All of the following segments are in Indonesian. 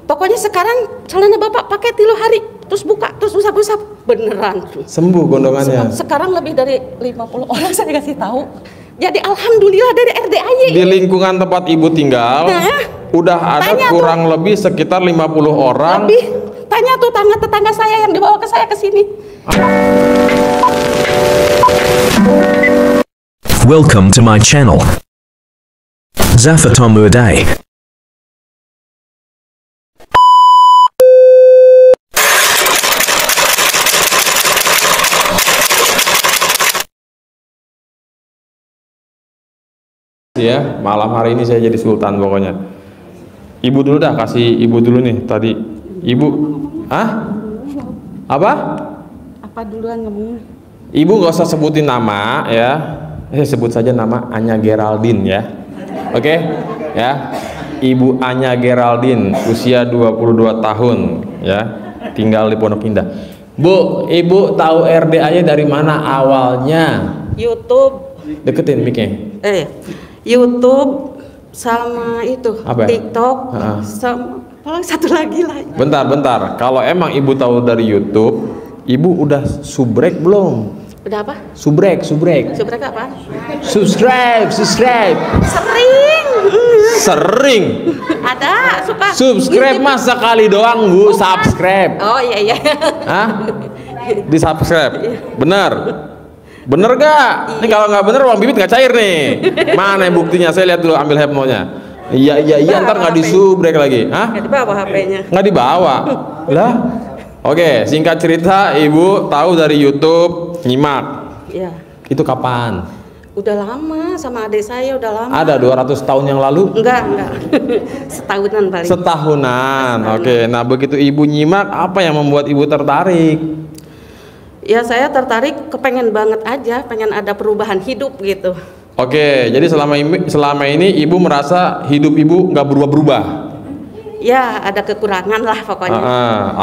Pokoknya sekarang celana bapak pakai 3 hari, terus buka, terus usap-usap, beneran. Sembuh gondongannya. Sekarang lebih dari 50 orang saya kasih tahu. Jadi alhamdulillah dari RDAY. Di lingkungan tempat ibu tinggal, udah ada kurang lebih sekitar 50 orang. Lebih. Tanya tuh tetangga saya yang dibawa ke saya ke sini. Welcome to my channel, Zafatomudai. Ya, malam hari ini saya jadi sultan pokoknya. Ibu dulu dah, kasih ibu dulu nih tadi. Ibu, apa? Apa duluan ngomongnya? Ibu nggak usah sebutin nama ya. Sebut saja nama Anya Geraldine ya. Oke? Ya. Ibu Anya Geraldine, usia 22 tahun ya. Tinggal di Pondok Indah. Bu, ibu tahu RDAY dari mana awalnya? YouTube. Deketin mic-nya. YouTube sama itu apa? TikTok sama satu lagi lah. Bentar. Kalau emang ibu tahu dari YouTube, ibu udah subrek belum? Udah apa? Subrek. Subrek apa? Subscribe. Sering. Ada suka. Subscribe mas sekali doang bu. Subscribe. Oh iya. Di subscribe. Bener gak? Ini kalau nggak bener uang bibit nggak cair nih. Mana buktinya? Saya lihat dulu, ambil hepnonya. Iya, ntar nggak disubrek lagi. Nggak dibawa HP-nya. Nggak dibawa. Lah? Oke, singkat cerita, ibu tahu dari YouTube, nyimak. Iya. Itu kapan? Udah lama, sama adik saya udah lama. Ada 200 tahun yang lalu? Enggak. Setahunan paling. Setahunan. Oke, nah begitu ibu nyimak, apa yang membuat ibu tertarik? Ya saya tertarik, kepengen banget aja, pengen ada perubahan hidup gitu. Oke, jadi selama ini ibu merasa hidup ibu nggak berubah-berubah? Ya, ada kekurangan lah pokoknya.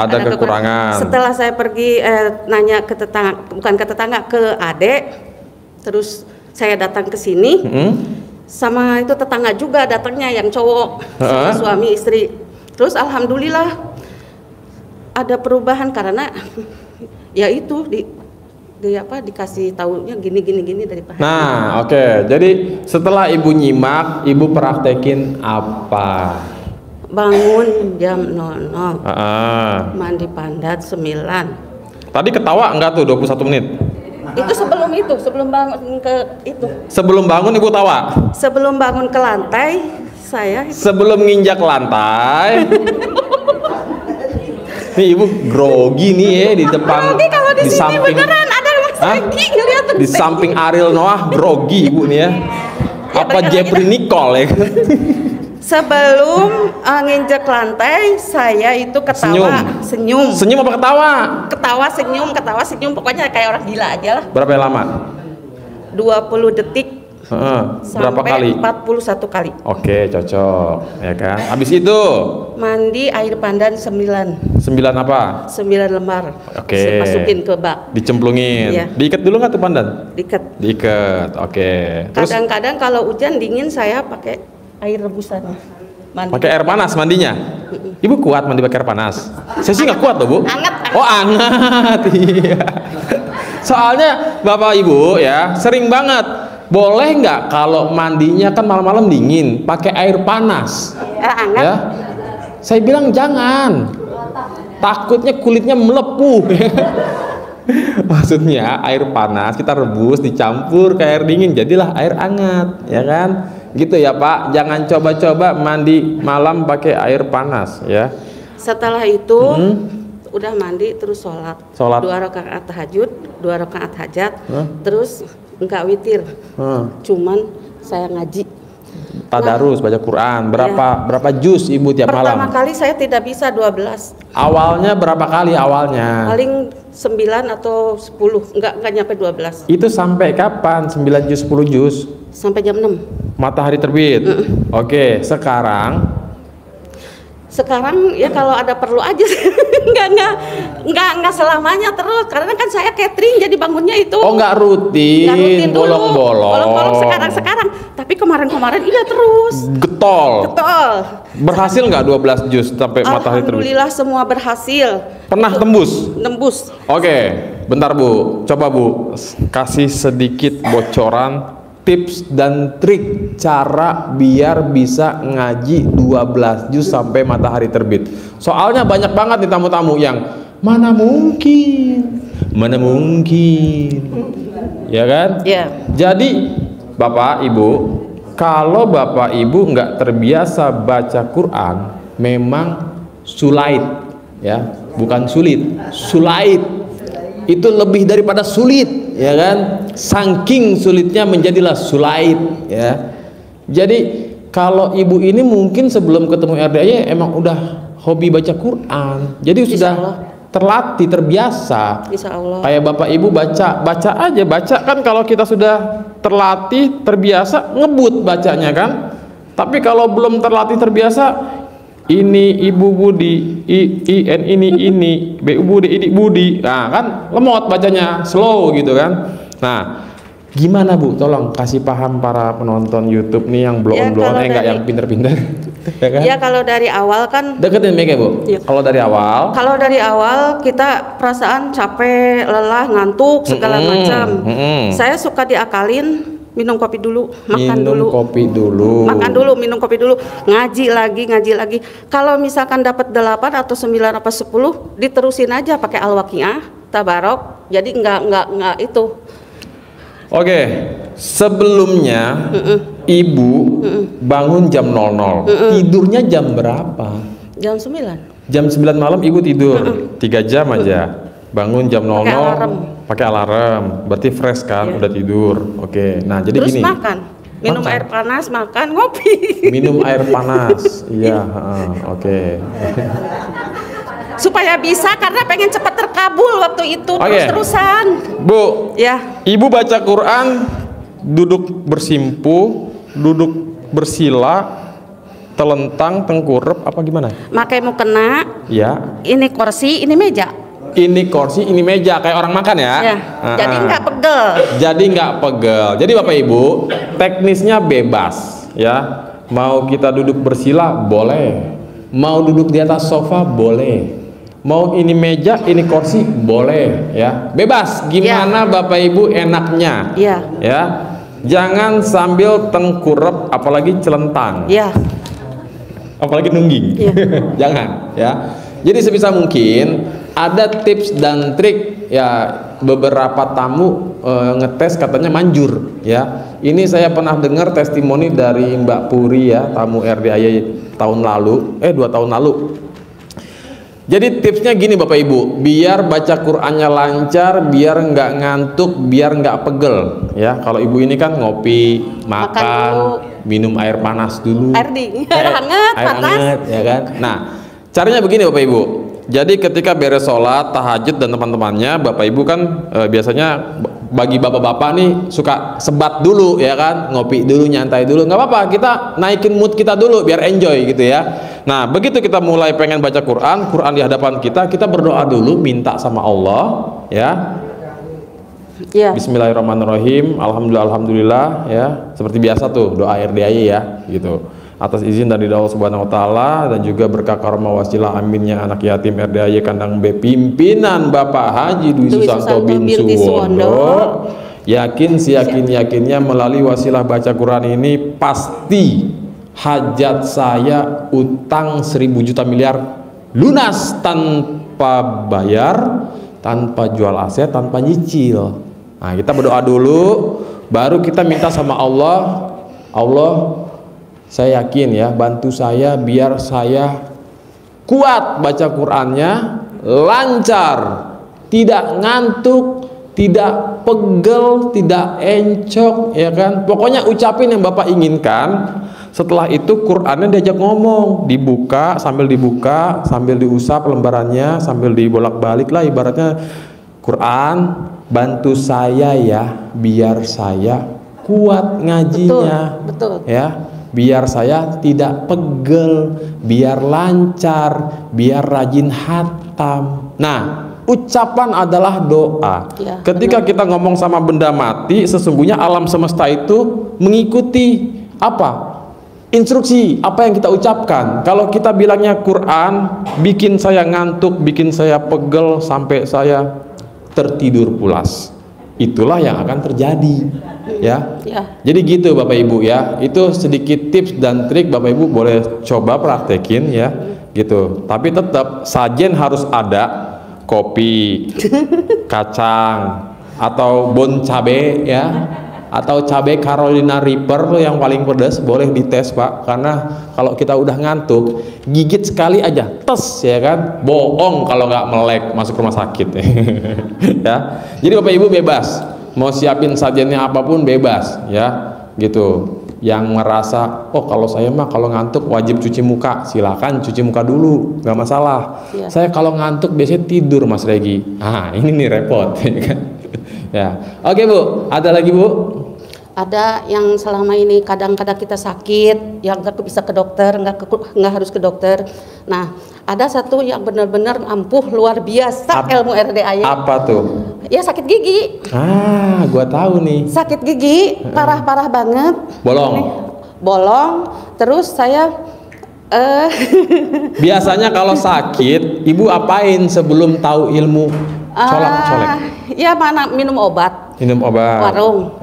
Ada kekurangan. Setelah saya pergi nanya ke tetangga, bukan ke tetangga, ke adek, terus saya datang ke sini, sama itu tetangga juga datangnya yang cowok, sama suami istri. Terus alhamdulillah ada perubahan karena ya itu dikasih taunya gini dari Pak. Nah, oke. Jadi setelah ibu nyimak, ibu praktekin apa? Bangun jam 00. Mandi pandat 9. Tadi ketawa enggak tuh 21 menit? Itu sebelum bangun ke itu. Sebelum bangun ibu tawa? Sebelum bangun ke lantai, saya sebelum nginjak lantai. Nih ibu grogi nih ya di depan, di samping beneran ada di samping Ariel Noah grogi ibu nih ya. Apa Jeffrey Nicole ya? Sebelum nginjek lantai saya itu ketawa, senyum apa ketawa? Ketawa senyum pokoknya kayak orang gila aja lah. Berapa lama? 20 detik. Berapa kali? 41 kali. Oke, cocok ya kan. Habis itu mandi air pandan 9 apa? 9 lembar. Oke. Masukin ke bak. Dicemplungin. Iya. Diikat dulu nggak tuh pandan? Diikat. Oke. Kadang-kadang kalau hujan dingin saya pakai air rebusan. Pakai air panas mandinya? Ibu kuat mandi pakai air panas? Saya sih nggak kuat loh bu. Anget. Oh anget. Iya. Soalnya bapak ibu ya sering banget. Boleh nggak kalau mandinya kan malam-malam dingin pakai air panas? Anget. Ya. Saya bilang jangan. Takutnya kulitnya melepuh. Maksudnya air panas kita rebus dicampur ke air dingin jadilah air hangat, ya kan? Gitu ya Pak. Jangan coba-coba mandi malam pakai air panas ya. Setelah itu udah mandi terus sholat 2 rakaat tahajud, 2 rakaat hajat, terus enggak witir, cuman saya ngaji tadarus, baca Quran. Berapa juz ibu tiap malam? Pertama kali saya tidak bisa 12. Awalnya berapa kali awalnya? Paling 9 atau 10, enggak nyampe 12. Itu sampai kapan? 9 juz, 10 juz? Sampai jam 6 matahari terbit. Oke, sekarang Sekarang ya kalau ada perlu aja, nggak selamanya terus. Karena kan saya catering, jadi bangunnya itu. Oh, nggak rutin, bolong-bolong. Sekarang. Tapi kemarin iya terus. Getol. Berhasil nggak 12 juz sampai matahari terbit? Alhamdulillah semua berhasil. Pernah tembus? Oke, bentar Bu. Coba Bu, kasih sedikit bocoran tips dan trik cara biar bisa ngaji 12 juz sampai matahari terbit. Soalnya banyak banget nih tamu-tamu yang mana mungkin, ya kan? Yeah. Jadi Bapak Ibu, kalau Bapak Ibu nggak terbiasa baca Quran, memang sulit, ya, bukan sulit, sulit. Itu lebih daripada sulit, ya kan? Saking sulitnya menjadilah sulit, ya. Jadi kalau ibu ini mungkin sebelum ketemu RDAY emang udah hobi baca Quran, jadi sudah terlatih, terbiasa. Insya Allah. Kayak Bapak Ibu baca kan, kalau kita sudah terlatih, terbiasa, ngebut bacanya kan. Tapi kalau belum terlatih, terbiasa, ini Ibu Budi, ini Bu Budi, ini Budi, nah kan lemot bacanya, slow gitu kan. Nah, gimana Bu? Tolong kasih paham para penonton YouTube nih yang blow-on, enggak yang pinter-pinter. Ya kan? Ya kalau dari awal kan deketin mic ya Bu. Ya. Kalau dari awal kita perasaan capek, lelah, ngantuk segala macam. Saya suka diakalin. Minum kopi dulu, makan dulu, minum kopi dulu, ngaji lagi. Kalau misalkan dapat 8 atau 9 apa 10, diterusin aja pakai Al-Waqiah, Tabarok. Jadi enggak itu. Oke, sebelumnya Ibu bangun jam 00. Tidurnya jam berapa? Jam 9. Jam 9 malam Ibu tidur 3 jam aja. Bangun jam 00. Pakai alarm, berarti fresh kan, udah tidur. Oke, nah jadi terus gini. Makan, minum air panas, makan, ngopi. Minum air panas, iya, oke. Supaya bisa, karena pengen cepat terkabul waktu itu, terus-terusan. Bu, ya. Ibu baca Quran, duduk bersimpu, duduk bersila, telentang, tengkurap, apa gimana? Makai mukena. Ya. Ini kursi, ini meja. Ini kursi, ini meja, kayak orang makan ya. Jadi nggak pegel. Jadi Bapak Ibu, teknisnya bebas ya. Mau kita duduk bersila boleh, mau duduk di atas sofa boleh, mau ini meja, ini kursi boleh ya. Bebas, gimana Bapak Ibu enaknya. Ya. Jangan sambil tengkurap, apalagi celentang. Apalagi nungging. Jangan ya. Jadi sebisa mungkin ada tips dan trik ya, beberapa tamu ngetes katanya manjur ya. Ini saya pernah dengar testimoni dari Mbak Puri ya, tamu RDAY tahun lalu, 2 tahun lalu. Jadi tipsnya gini Bapak Ibu, biar baca Qur'annya lancar, biar nggak ngantuk, biar nggak pegel ya. Kalau Ibu ini kan ngopi, makan minum air panas dulu. Air dingin, air hangat, ya kan. Nah, caranya begini Bapak Ibu. Jadi ketika beres sholat, tahajud dan teman-temannya, Bapak Ibu kan biasanya bagi bapak-bapak nih suka sebat dulu ya kan, ngopi dulu, nyantai dulu, nggak apa-apa, kita naikin mood kita dulu biar enjoy gitu ya. Nah begitu kita mulai pengen baca Quran di hadapan kita berdoa dulu, minta sama Allah ya. Bismillahirrahmanirrahim, alhamdulillah ya, seperti biasa tuh doa RDAY ya gitu. Atas izin dari Allah Subhanahu wa taala dan juga berkah karomah wasilah aminnya anak yatim RDAY Kandang B pimpinan Bapak Haji Dwi Susanto bin Suwondo, yakinnya melalui wasilah baca Quran ini pasti hajat saya utang 1000 juta miliar lunas tanpa bayar, tanpa jual aset, tanpa nyicil. Nah kita berdoa dulu, baru kita minta sama Allah, saya yakin ya, bantu saya biar saya kuat baca Qur'annya, lancar, tidak ngantuk, tidak pegel, tidak encok ya kan. Pokoknya ucapin yang Bapak inginkan. Setelah itu Qur'annya diajak ngomong, dibuka, sambil diusap lembarannya, sambil dibolak-balik lah ibaratnya. Quran, bantu saya ya biar saya kuat ngajinya. Betul. Ya. biar saya tidak pegel, biar lancar, biar rajin hatam. Nah, ucapan adalah doa. Ya, ketika kita ngomong sama benda mati, sesungguhnya alam semesta itu mengikuti apa? Instruksi apa yang kita ucapkan. Kalau kita bilangnya Quran bikin saya ngantuk, bikin saya pegel sampai saya tertidur pulas, itulah yang akan terjadi, ya. Jadi gitu Bapak Ibu ya, itu sedikit tips dan trik Bapak Ibu boleh coba praktekin ya, gitu. Tapi tetap sajen harus ada, kopi, kacang, atau bon cabe ya, atau cabai Carolina Reaper yang paling pedas, boleh dites Pak, karena kalau kita udah ngantuk gigit sekali aja tes ya kan, bohong kalau nggak melek masuk rumah sakit ya. Jadi Bapak Ibu bebas mau siapin sajiannya apapun, bebas ya gitu. Yang merasa oh kalau saya mah kalau ngantuk wajib cuci muka, silakan cuci muka dulu, nggak masalah. Saya kalau ngantuk biasanya tidur Mas Regi. Ini nih repot ya. Oke Bu, ada lagi Bu? Ada yang selama ini kadang-kadang kita sakit, yang nggak bisa ke dokter, nggak harus ke dokter. Nah, ada satu yang benar-benar ampuh luar biasa ilmu RDAY. Apa tuh? Ya sakit gigi. Gua tahu nih. Sakit gigi parah-parah banget. Bolong. Terus saya biasanya kalau sakit, Ibu apain sebelum tahu ilmu colak-colek? Ya mana minum obat. Warung.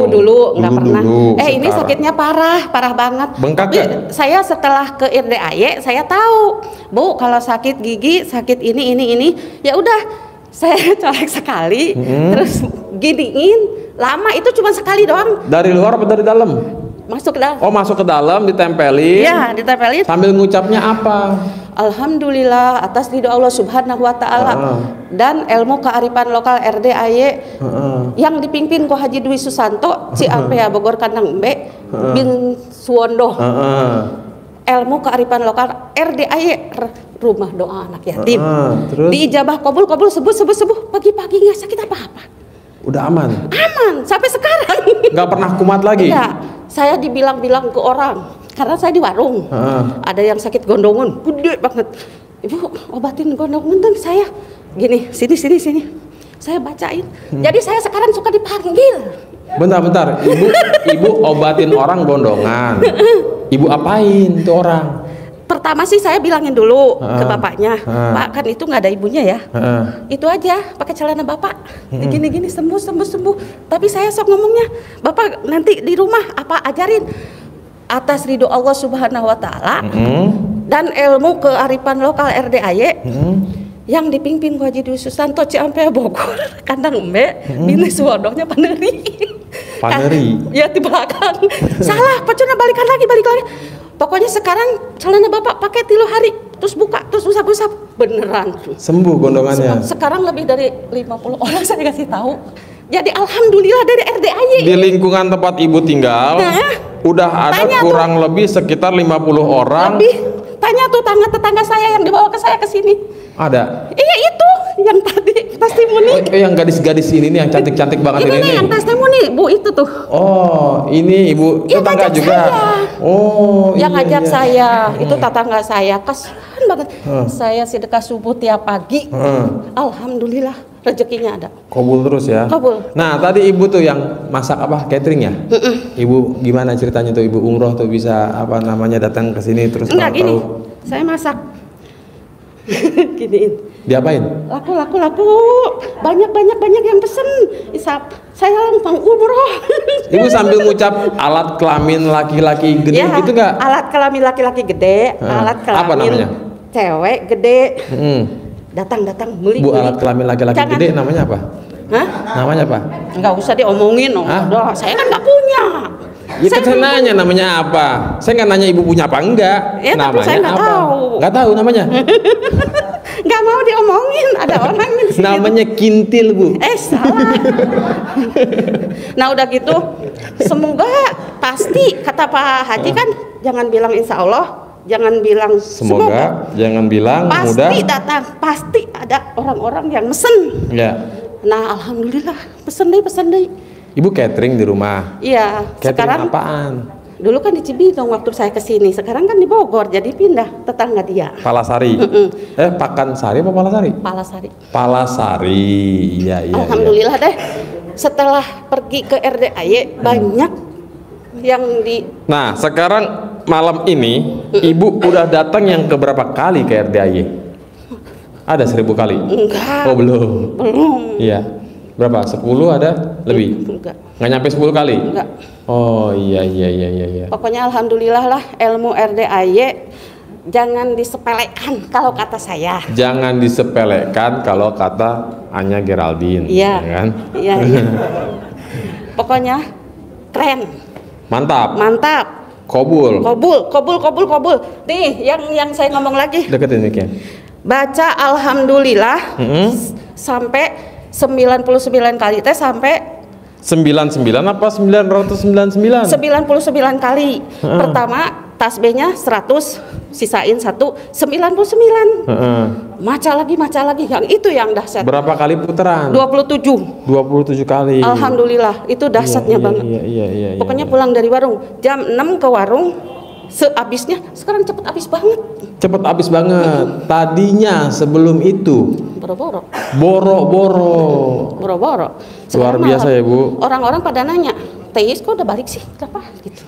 Dulu nggak pernah. Ini sakitnya parah banget. Bengkak tapi saya setelah ke RDAY saya tahu, Bu, kalau sakit gigi, sakit ini, ya udah saya colek sekali, terus giniin, lama itu cuma sekali doang. Dari luar apa dari dalam? Masuk ke dalam. Oh, masuk ke dalam, ditempelin. Iya, ditempelin. Sambil ngucapnya apa? Alhamdulillah atas ridho Allah Subhanahu wa Ta'ala dan ilmu kearifan lokal RDAY yang dipimpin ku Haji Dwi Susanto Ciampea Bogor Kandang Embe bin Suwondo. Ilmu kearifan lokal RDAY, rumah doa anak yatim. Diijabah kabul sembuh pagi-pagi, nggak sakit apa-apa. Udah aman sampai sekarang. Nggak pernah kumat lagi? Enggak. Saya dibilang-bilang ke orang, karena saya di warung, ada yang sakit gondongan gede banget, Ibu obatin gondongan dong saya, gini, sini, saya bacain. Jadi saya sekarang suka dipanggil. Bentar, ibu obatin orang gondongan, Ibu apain tuh orang? Pertama sih saya bilangin dulu ke bapaknya, Pak kan itu nggak ada ibunya ya, itu aja pakai celana bapak, gini sembuh. Tapi saya sok ngomongnya, Bapak nanti di rumah apa ajarin atas ridho Allah Subhanahu wa Ta'ala dan ilmu kearifan lokal RDAY yang dipimpin Haji Dwi Susanto Ciampea Bogor Kandang Embe Bini Suwodonya Paneri. Ya di belakang. Salah, pacuna balikan lagi. Pokoknya sekarang celana bapak pakai 3 hari, terus buka, terus usap-usap, beneran sembuh gondongannya. Sekarang lebih dari 50 orang saya kasih tahu. Jadi alhamdulillah dari RDAY. Di lingkungan tempat Ibu tinggal, udah ada kurang lebih sekitar 50 orang. Tanya tuh tetangga saya yang dibawa ke saya ke sini. Ada? Iya itu yang tadi testimoni. Yang gadis-gadis ini nih yang cantik-cantik banget ini. Ini yang testimoni, Bu, itu tuh. Oh, ini Ibu tetangga juga. Oh, yang ngajak saya, itu tetangga saya. Kasihan banget. Saya sedekah subuh tiap pagi. Alhamdulillah rezekinya ada. Kabul terus ya. Kabul. Nah, tadi Ibu tuh yang masak apa? Catering ya? Ibu gimana ceritanya tuh Ibu umroh tuh bisa datang ke sini terus enggak gini. Saya masak. Giniin. Diapain? Laku. Banyak yang pesen. Saya langsung umroh. Ibu sambil ngucap alat kelamin laki-laki gede ya, gitu nggak? Alat kelamin laki-laki gede, alat kelamin apa namanya? Cewek gede. Datang beli. Bu, alat kelamin laki-laki gede namanya apa? Hah? Namanya apa? Enggak usah diomongin, saya kan nggak punya. Ya kan saya nanya namanya apa? Saya nggak nanya Ibu punya apa enggak. Ya, namanya saya nggak apa? tahu. Nggak tahu namanya. Nggak mau diomongin, ada orang yang namanya kintil, Bu. Salah. Nah udah gitu, semoga pasti kata Pak Haji kan jangan bilang insya Allah, jangan bilang semoga. Jangan bilang pasti mudah. Pasti datang, pasti ada orang-orang yang mesen. Ya. Nah alhamdulillah pesen deh. Ibu catering di rumah? Iya. Catering sekarang apaan? Dulu kan di Cibinong waktu saya kesini, sekarang kan di Bogor, jadi pindah tetangga dia. Palasari. Pakansari apa Palasari? Palasari. Palasari. Iya. Alhamdulillah deh. Setelah pergi ke RDAY banyak yang di. Nah, sekarang malam ini Ibu udah datang yang keberapa kali ke RDAY? Ada 1000 kali? Enggak. Oh, belum. Iya. Berapa? 10 ada? Lebih? Enggak. Nggak nyampe 10 kali? Enggak. Oh iya. Pokoknya alhamdulillah lah ilmu RDAY jangan disepelekan kalau kata saya. Jangan disepelekan kalau kata Anya Geraldine. Iya. Ya kan? Iya. Pokoknya keren. Mantap. Kobul. Nih yang saya ngomong lagi. Deketin mic-nya. Baca alhamdulillah sampai 99 kali teh sampai 99 apa 999? 99 kali. Pertama tasbihnya 100, sisain 1, 99. Maca lagi yang itu yang dahsyat. Berapa kali putaran? 27 kali. Alhamdulillah itu dahsyatnya banget. Iya. Pokoknya pulang dari warung jam 6 ke warung, sehabisnya sekarang cepet habis banget. Tadinya sebelum itu boro-boro. Luar biasa ya Bu. Orang-orang pada nanya, Teis kok udah balik sih? Kenapa gitu?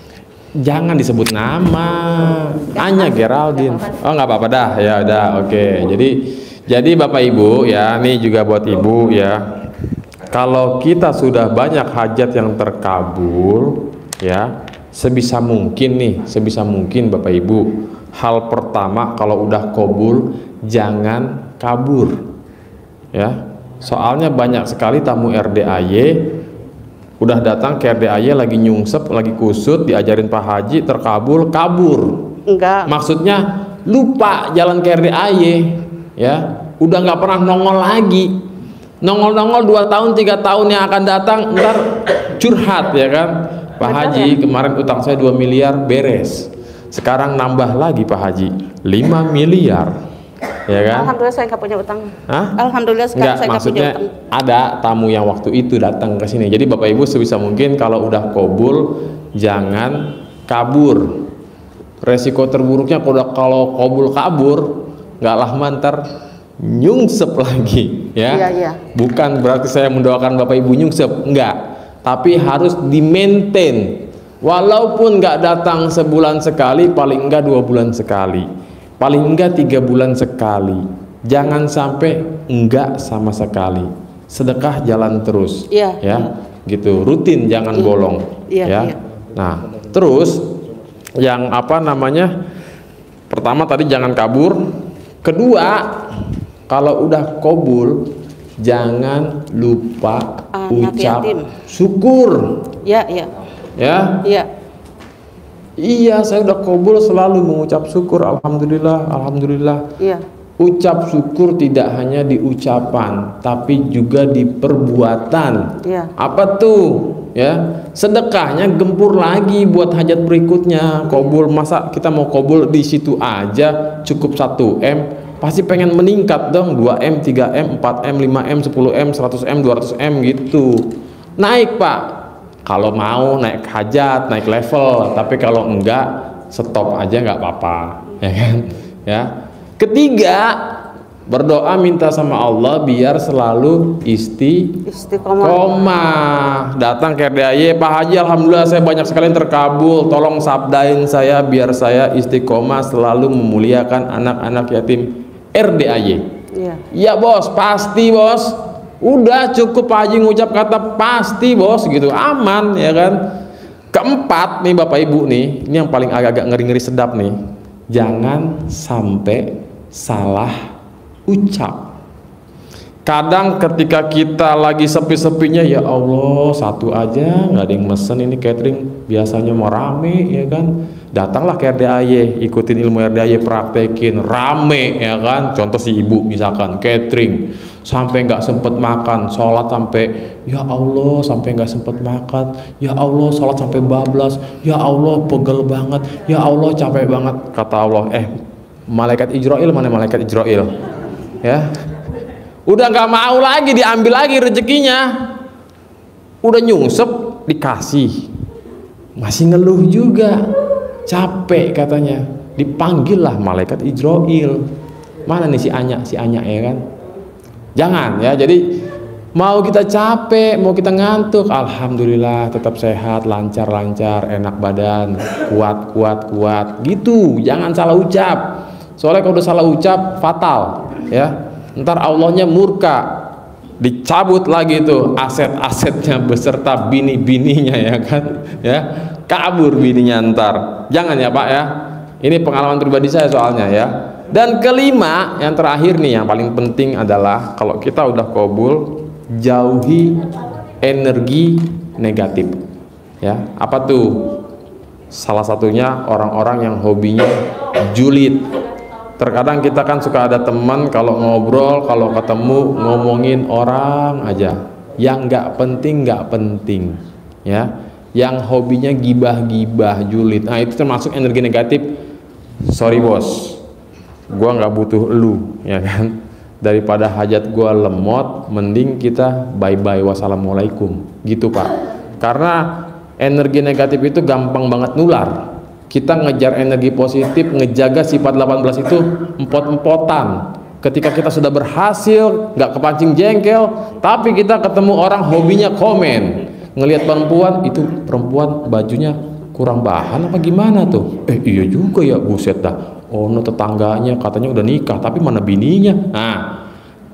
Jangan disebut nama. Anya Geraldine. Oh nggak apa-apa dah. Ya udah oke. Jadi Bapak Ibu ya, ini juga buat Ibu ya. Kalau kita sudah banyak hajat yang terkabul ya, sebisa mungkin Bapak Ibu, hal pertama kalau udah kabul jangan kabur ya. Soalnya banyak sekali tamu RDAY udah datang ke RDAY lagi nyungsep, lagi kusut, diajarin Pak Haji, kabur. Enggak. Maksudnya lupa jalan ke RDAY ya, udah nggak pernah nongol lagi. Nongol 2 tahun 3 tahun yang akan datang ntar curhat ya kan. Pak Haji kemarin utang saya 2 miliar beres, sekarang nambah lagi Pak Haji 5 miliar ya kan. Alhamdulillah saya nggak punya utang. Hah? Alhamdulillah sekarang saya nggak punya utang. Ada tamu yang waktu itu datang ke sini. Jadi Bapak Ibu sebisa mungkin kalau udah kabul jangan kabur. Resiko terburuknya kalau kabur nggak lama ntar nyungsep lagi ya. Iya. Bukan berarti saya mendoakan Bapak Ibu nyungsep, enggak. Tapi harus di-maintain. Walaupun nggak datang sebulan sekali, paling enggak 2 bulan sekali, paling enggak 3 bulan sekali. Jangan sampai enggak sama sekali. Sedekah jalan terus, ya, gitu. Rutin, jangan bolong, ya. Nah, terus yang pertama tadi jangan kabur. Kedua, kalau udah kabul, jangan lupa ucap syukur. Iya, saya udah kabul selalu mengucap syukur. Alhamdulillah. Iya. Ucap syukur tidak hanya di ucapan, tapi juga di perbuatan. Iya. Apa tuh? Ya, sedekahnya gempur lagi buat hajat berikutnya. Kabul, masa kita mau kabul di situ aja cukup 1M, pasti pengen meningkat dong, 2M, 3M, 4M, 5M, 10M, 100M, 200M gitu. Naik Pak, kalau mau naik hajat, naik level. Tapi kalau enggak, stop aja nggak apa-apa, ya kan? Ya. Ketiga, berdoa minta sama Allah biar selalu istiqomah. Datang ke RDAY, Pak Haji, alhamdulillah saya banyak sekali yang terkabul. Tolong sabdain saya biar saya istiqomah selalu memuliakan anak-anak yatim RDAY. Ya bos, pasti bos. Udah cukup Pak Haji ngucap kata pasti bos gitu, aman ya kan. Keempat nih Bapak Ibu nih, ini yang paling agak-agak ngeri-ngeri sedap nih. Jangan sampai salah ucap. Kadang ketika kita lagi sepi-sepinya, ya Allah satu aja nggak ada yang mesen, ini catering biasanya mau rame ya kan. Datanglah ke RDAY, ikutin ilmu RDAY, praktekin, rame ya kan. Contoh si ibu misalkan catering sampai nggak sempet makan, sholat sampai ya Allah sampai nggak sempet makan, ya Allah sholat sampai bablas, ya Allah pegel banget, ya Allah capek banget. Kata Allah, malaikat Ijrail mana malaikat Ijrail ya, udah nggak mau lagi diambil lagi rezekinya, udah nyungsep dikasih masih ngeluh juga, capek katanya. Dipanggil lah malaikat Ijroil. Mana nih si Anya ya kan? Jangan ya. Jadi mau kita capek, mau kita ngantuk, alhamdulillah tetap sehat, lancar, enak badan, kuat gitu. Jangan salah ucap. Soalnya kalau udah salah ucap fatal ya. Ntar Allahnya murka, dicabut lagi tuh aset-asetnya beserta bini-bininya ya kan, ya kabur bininya ntar. Jangan ya Pak ya. Ini pengalaman pribadi saya soalnya ya. Dan kelima, yang terakhir nih, yang paling penting adalah kalau kita udah qabul, jauhi energi negatif ya. Apa tuh? Salah satunya orang-orang yang hobinya julid. Terkadang kita kan suka ada teman kalau ngobrol, kalau ketemu ngomongin orang aja yang nggak penting ya, yang hobinya gibah julid. Nah itu termasuk energi negatif. Sorry bos, gua nggak butuh elu ya kan. Daripada hajat gua lemot, mending kita bye wassalamualaikum gitu Pak. Karena energi negatif itu gampang banget nular. Kita ngejar energi positif, ngejaga sifat 18 itu empot-empotan. Ketika kita sudah berhasil, nggak kepancing jengkel, tapi kita ketemu orang hobinya komen, ngelihat perempuan, itu perempuan bajunya kurang bahan apa gimana tuh? Iya juga ya, buset dah. Oh no, tetangganya katanya udah nikah, tapi mana bininya? Nah,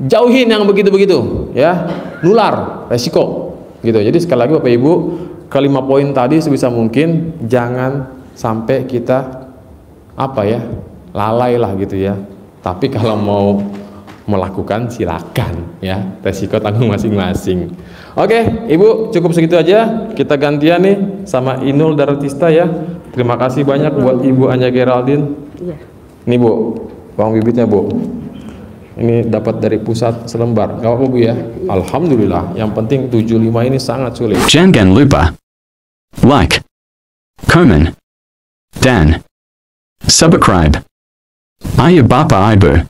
jauhin yang begitu-begitu ya, nular, resiko gitu. Jadi sekali lagi Bapak Ibu, kelima poin tadi sebisa mungkin jangan sampai kita apa ya, lalai lah gitu ya. Tapi kalau mau melakukan silakan ya, resiko tanggung masing-masing. Oke Ibu, cukup segitu aja. Kita gantian nih sama Inul Daratista ya. Terima kasih banyak buat Ibu Anya Geraldine. Iya. Ini Bu, bawang bibitnya Bu. Ini dapat dari pusat selembar. Gak apa-apa Bu ya. Alhamdulillah. Yang penting 75 ini sangat sulit. Jangan lupa like, comment, dan subscribe. Ayo Bapak Ibu.